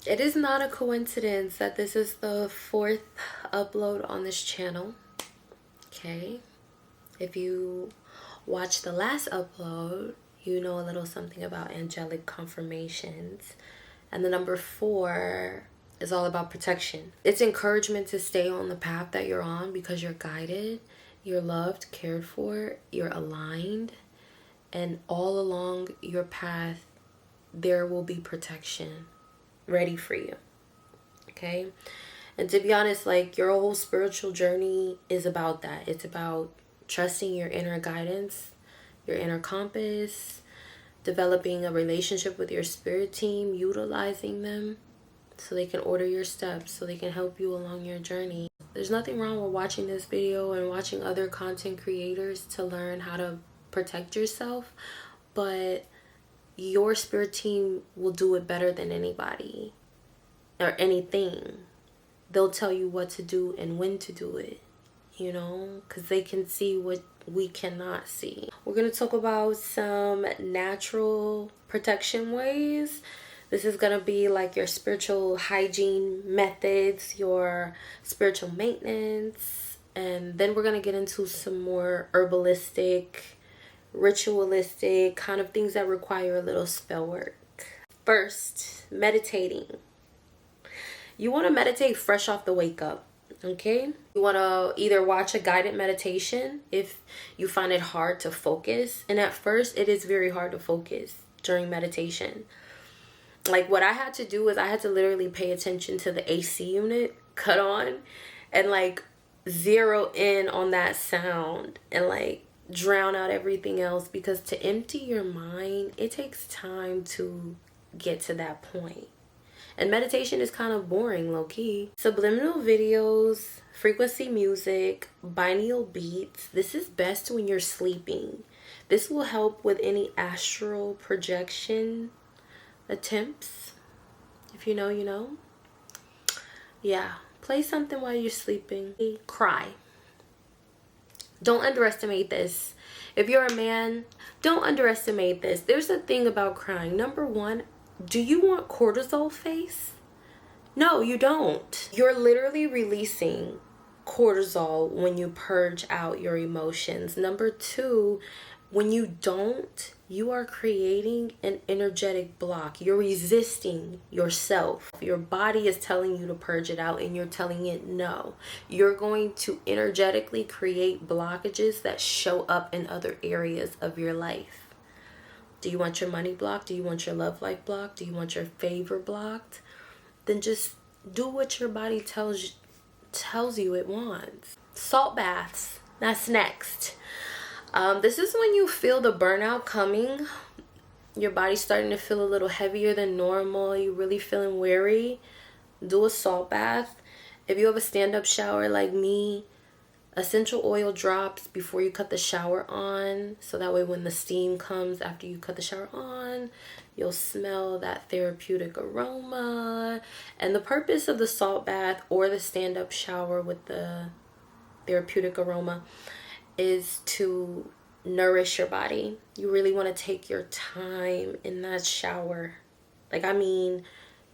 It is not a coincidence that this is the 4th upload on this channel. Okay, if you watched the last upload, you know a little something about angelic confirmations. And the number 4 is all about protection. It's encouragement to stay on the path that you're on because you're guided, you're loved, cared for, you're aligned, and all along your path there will be protection ready for you. Okay? And to be honest, like, your whole spiritual journey is about that. It's about trusting your inner guidance, your inner compass, developing a relationship with your spirit team, utilizing them so they can order your steps, so they can help you along your journey. There's nothing wrong with watching this video and watching other content creators to learn how to protect yourself, but your spirit team will do it better than anybody or anything. They'll tell you what to do and when to do it, you know, because they can see what we cannot see. We're going to talk about some natural protection ways. This is going to be like your spiritual hygiene methods, your spiritual maintenance, and then we're going to get into some more herbalistic, ritualistic kind of things that require a little spell work. First, meditating. You want to meditate fresh off the wake up. Okay, you want to either watch a guided meditation if you find it hard to focus. And at first it is very hard to focus during meditation. Like, what I had to do is I had to literally pay attention to the AC unit cut on and like zero in on that sound and like drown out everything else, because to empty your mind, it takes time to get to that point. And meditation is kind of boring, low-key. Subliminal videos, frequency music, binaural beats. This is best when you're sleeping. This will help with any astral projection attempts. If you know, you know. Yeah, play something while you're sleeping. Cry. Don't underestimate this. If you're a man, don't underestimate this. There's a thing about crying. Number 1, do you want cortisol face? No, you don't. You're literally releasing cortisol when you purge out your emotions. Number 2, when you don't, you are creating an energetic block. You're resisting yourself. Your body is telling you to purge it out and you're telling it no. You're going to energetically create blockages that show up in other areas of your life. Do you want your money blocked? Do you want your love life blocked? Do you want your favor blocked? Then just do what your body tells you it wants. Salt baths. That's next. This is when you feel the burnout coming. Your body's starting to feel a little heavier than normal. You're really feeling weary. Do a salt bath. If you have a stand-up shower like me, essential oil drops before you cut the shower on, so that way when the steam comes after you cut the shower on, you'll smell that therapeutic aroma. And the purpose of the salt bath or the stand-up shower with the therapeutic aroma is to nourish your body. You really want to take your time in that shower. Like, I mean,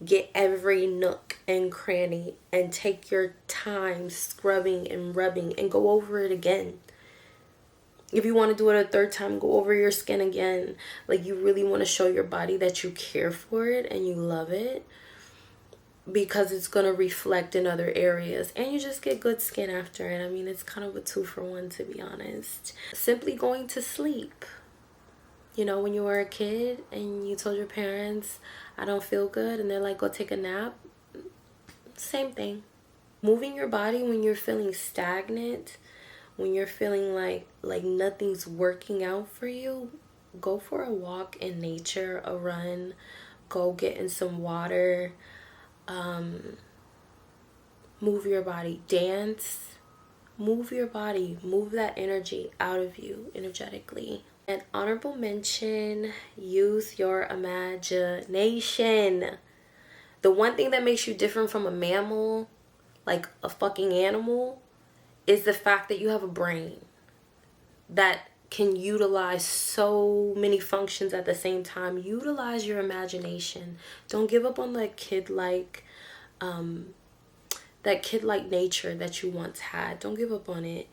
get every nook and cranny and take your time scrubbing and rubbing and go over it again. If you want to do it a third time, go over your skin again. Like, you really want to show your body that you care for it and you love it, because it's going to reflect in other areas and you just get good skin after it. I mean, it's kind of a 2-for-1, to be honest. Simply going to sleep. You know, when you were a kid and you told your parents, I don't feel good, and they're like, go take a nap. Same thing. Moving your body when you're feeling stagnant, when you're feeling like nothing's working out for you, go for a walk in nature, a run, go get in some water. Move your body, dance, move your body, move that energy out of you energetically. And honorable mention, use your imagination. The one thing that makes you different from a mammal, like a fucking animal, is the fact that you have a brain that can utilize so many functions at the same time. Utilize your imagination. Don't give up on that kid-like nature that you once had. Don't give up on it.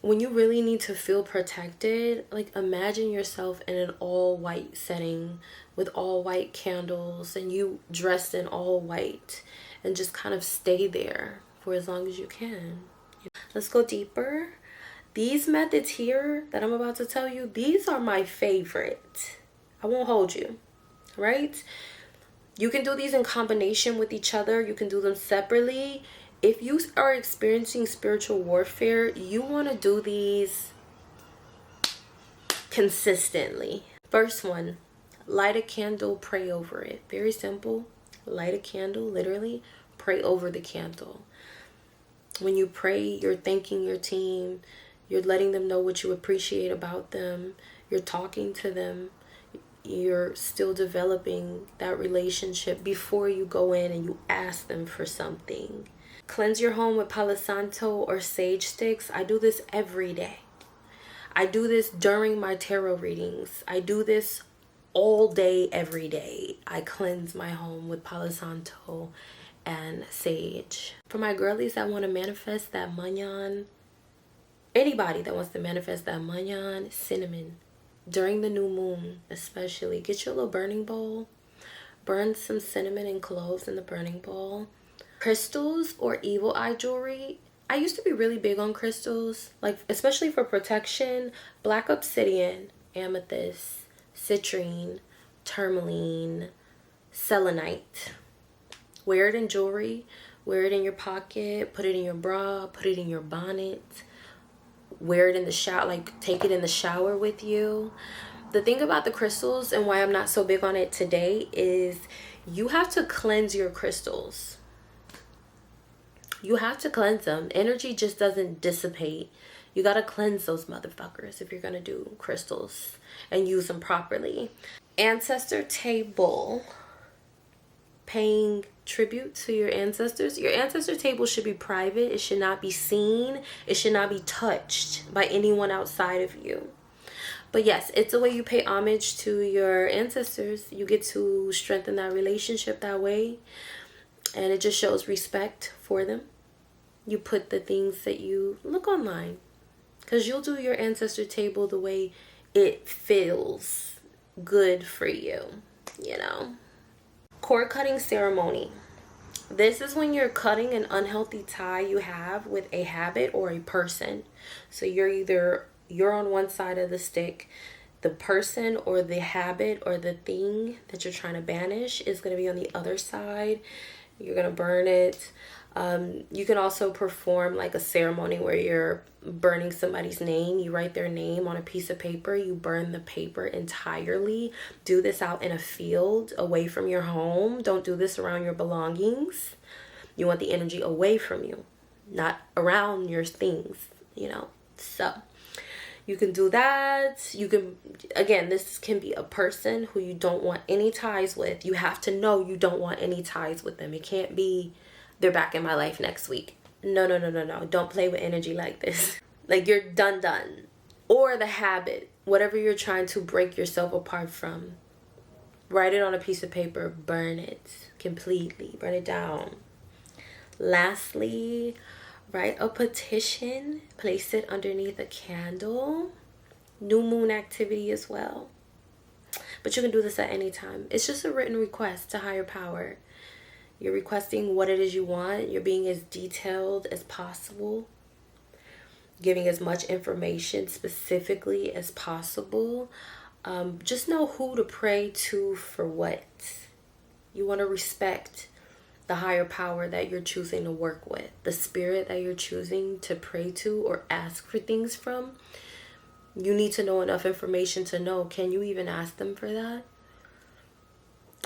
When you really need to feel protected, like imagine yourself in an all white setting with all white candles and you dressed in all white, and just kind of stay there for as long as you can. Let's go deeper. These methods here that I'm about to tell you, these are my favorite. I won't hold you, right? You can do these in combination with each other. You can do them separately. If you are experiencing spiritual warfare, you want to do these consistently. First one, light a candle, pray over it. Very simple. Light a candle, literally, pray over the candle. When you pray, you're thanking your team. You're letting them know what you appreciate about them. You're talking to them. You're still developing that relationship before you go in and you ask them for something. Cleanse your home with Palo Santo or sage sticks. I do this every day. I do this during my tarot readings. I do this all day, every day. I cleanse my home with Palo Santo and sage. For my girlies that want to manifest that manyan, anybody that wants to manifest that manyan, cinnamon, during the new moon especially, get your little burning bowl. Burn some cinnamon and cloves in the burning bowl. Crystals or evil eye jewelry. I used to be really big on crystals, like especially for protection. Black obsidian, amethyst, citrine, tourmaline, selenite. Wear it in jewelry. Wear it in your pocket. Put it in your bra. Put it in your bonnet. Wear it in the shower, like take it in the shower with you. The thing about the crystals and why I'm not so big on it today is you have to cleanse your crystals. You have to cleanse them. Energy just doesn't dissipate. You got to cleanse those motherfuckers if you're going to do crystals and use them properly. Ancestor table. Paying tribute to your ancestors. Your ancestor table should be private. It should not be seen. It should not be touched by anyone outside of you. But yes, it's a way you pay homage to your ancestors. You get to strengthen that relationship that way. And it just shows respect for them. You put the things that you look online. Because you'll do your ancestor table the way it feels good for you. You know. Cord cutting ceremony. This is when you're cutting an unhealthy tie you have with a habit or a person. So you're on one side of the stick. The person or the habit or the thing that you're trying to banish is going to be on the other side. You're going to burn it. You can also perform like a ceremony where you're burning somebody's name. You write their name on a piece of paper. You burn the paper entirely. Do this out in a field away from your home. Don't do this around your belongings. You want the energy away from you, not around your things, you know. So you can do that. You can, again, this can be a person who you don't want any ties with. You have to know you don't want any ties with them. It can't be they're back in my life next week. No. Don't play with energy like this. Like you're done. Or the habit, whatever you're trying to break yourself apart from. Write it on a piece of paper. Burn it completely. Burn it down. Lastly, write a petition. Place it underneath a candle. New moon activity as well. But you can do this at any time. It's just a written request to higher power. You're requesting what it is you want. You're being as detailed as possible. Giving as much information specifically as possible. Just know who to pray to for what. You want to respect the higher power that you're choosing to work with. The spirit that you're choosing to pray to or ask for things from. You need to know enough information to know, can you even ask them for that?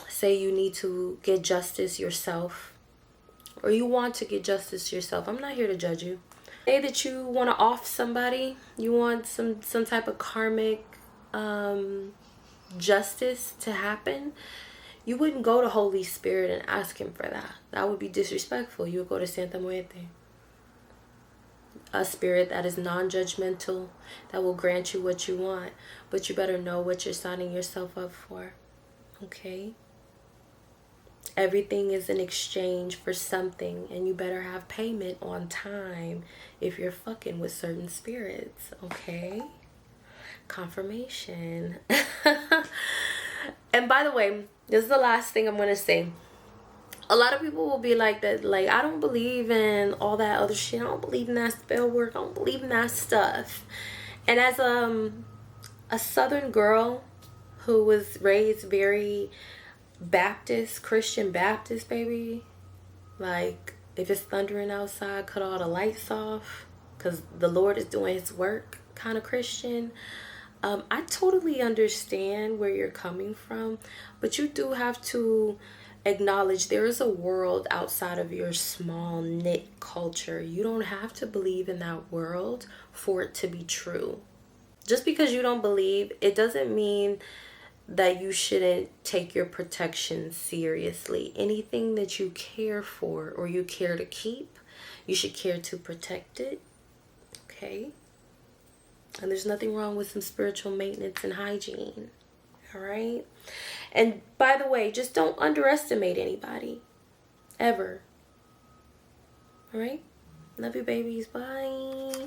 Say you need to get justice yourself, or you want to get justice yourself. I'm not here to judge you. Say that you want to off somebody. You want some type of karmic justice to happen. You wouldn't go to Holy Spirit and ask him for that. That would be disrespectful. You would go to Santa Muerte. a spirit that is non-judgmental, that will grant you what you want. But you better know what you're signing yourself up for. Okay? Everything is in exchange for something, and you better have payment on time if you're fucking with certain spirits. Okay? Confirmation. And by the way, this is the last thing I'm going to say. A lot of people will be like that, like, I don't believe in all that other shit. I don't believe in that spell work. I don't believe in that stuff. And as a southern girl who was raised very Baptist, Christian Baptist, baby, like, if it's thundering outside, cut all the lights off because the Lord is doing his work kind of Christian. I totally understand where you're coming from, but you do have to acknowledge there is a world outside of your small knit culture. You don't have to believe in that world for it to be true. Just because you don't believe, it doesn't mean that you shouldn't take your protection seriously. Anything that you care for or you care to keep, you should care to protect it. Okay? And there's nothing wrong with some spiritual maintenance and hygiene. All right? And by the way, just don't underestimate anybody. Ever. All right? Love you, babies. Bye.